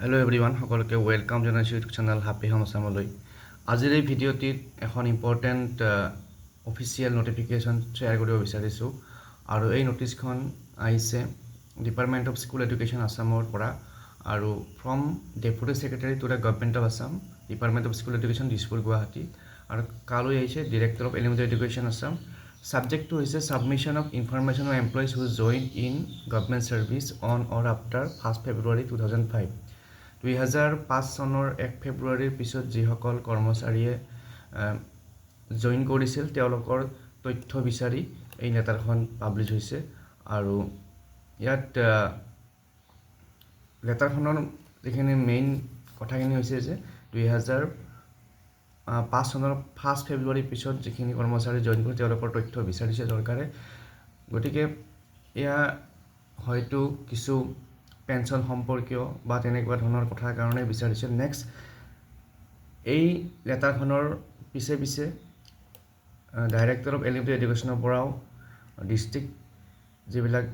Hello' everyone, সকলোকে welcome জনাইছোঁ YouTube channel happy home আছামলৈ। আজিৰ এই ভিডিঅ'টিত এখন ইম্পৰ্টেণ্ট অফিচিয়েল নটিফিকেশ্যন শ্বেয়াৰ কৰিব বিচাৰিছোঁ। আৰু এই নটিচখন আহিছে ডিপাৰ্টমেণ্ট অফ স্কুল এডুকেশ্যন আছামৰ পৰা, আৰু from deputy secretary to the government of Assam, department of school education Dispur Guwahati. আৰু কালৈ আহিছে director of elementary education Assam. ছাবজেক্টটো হৈছে submission of information of employees who join in government service on or after 1 February 2005। 2005 চনৰ 1 ফেব্ৰুৱাৰীৰ পিছত যিসকল কৰ্মচাৰীয়ে জইন কৰিছিল তেওঁলোকৰ তথ্য বিচাৰি এই লেটাৰখন পাব্লিছ হৈছে। আৰু ইয়াত লেটাৰখনৰ যিখিনি মেইন কথাখিনি হৈছে যে 2005 চনৰ 1 ফেব্ৰুৱাৰীৰ পিছত যিখিনি কৰ্মচাৰী জইন কৰি তেওঁলোকৰ তথ্য বিচাৰিছে চৰকাৰে। গতিকে এয়া হয়তো কিছু পেঞ্চন সম্পৰ্কীয় বা তেনেকুৱা ধৰণৰ কথাৰ কাৰণে বিচাৰিছিল। নেক্সট, এই লেটাৰখনৰ পিছে পিছে ডাইৰেক্টৰ অফ এলিমেণ্টাৰী এডুকেশ্যনৰ পৰাও ডিষ্ট্ৰিক্ট যিবিলাক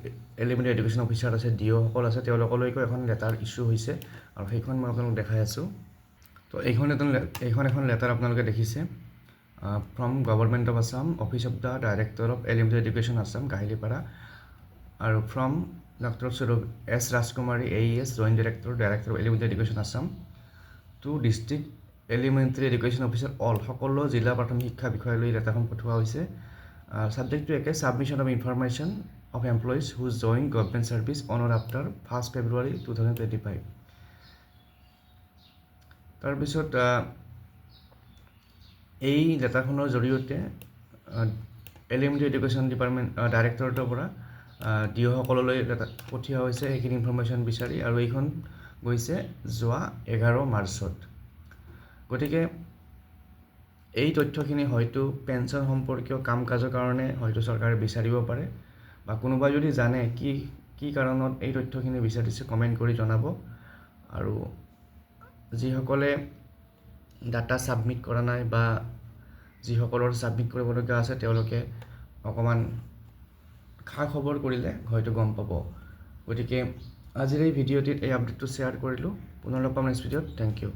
এলিমেণ্টাৰী এডুকেশ্যন অফিচাৰ আছে, DO সকল আছে, তেওঁলোকলৈকো এখন লেটাৰ ইছ্যু হৈছে। আৰু সেইখন মই আপোনালোকক দেখাই আছোঁ। তো এইখন এখন লেটাৰ আপোনালোকে দেখিছে, from government of Assam, office of the director of elementary education Assam, Kahilipara. আৰু from doctor S. Rajkumari AES, joint director of elementary education Assam, to district elementary education officer all, সকলো জিলা প্ৰাথমিক শিক্ষা বিষয়ালৈ লেটাৰখন পঠোৱা হৈছে। ছাবজেক্টটো একে, submission of information of employees who join government service on or after 1 February 2025। তাৰপিছত এই লেটাৰখনৰ জৰিয়তে এলিমেণ্টাৰী এডুকেশ্যন ডিপাৰ্টমেণ্ট ডাইৰেক্টৰেটৰ পৰা DO সকললৈ পঠিওৱা হৈছে সেইখিনি ইনফৰমেশ্যন বিচাৰি। আৰু এইখন গৈছে যোৱা 11 মাৰ্চত। গতিকে এই তথ্যখিনি হয়তো পেঞ্চন সম্পৰ্কীয় কাম কাজৰ কাৰণে হয়তো চৰকাৰে বিচাৰিব পাৰে, বা কোনোবাই যদি জানে কি কাৰণত এই তথ্যখিনি বিচাৰিছে কমেণ্ট কৰি জনাব। আৰু যিসকলে ডাটা ছাবমিট কৰা নাই বা যিসকলৰ ছাবমিট কৰিবলগীয়া আছে তেওঁলোকে অকণমান খা খবৰ কৰিলে হয়তো গম পাব। গতিকে আজিৰ এই ভিডিঅ'টিত এই আপডেটটো শ্বেয়াৰ কৰিলোঁ। পুনৰ লগ পাম নেক্সট ভিডিঅ'ত। Thank U.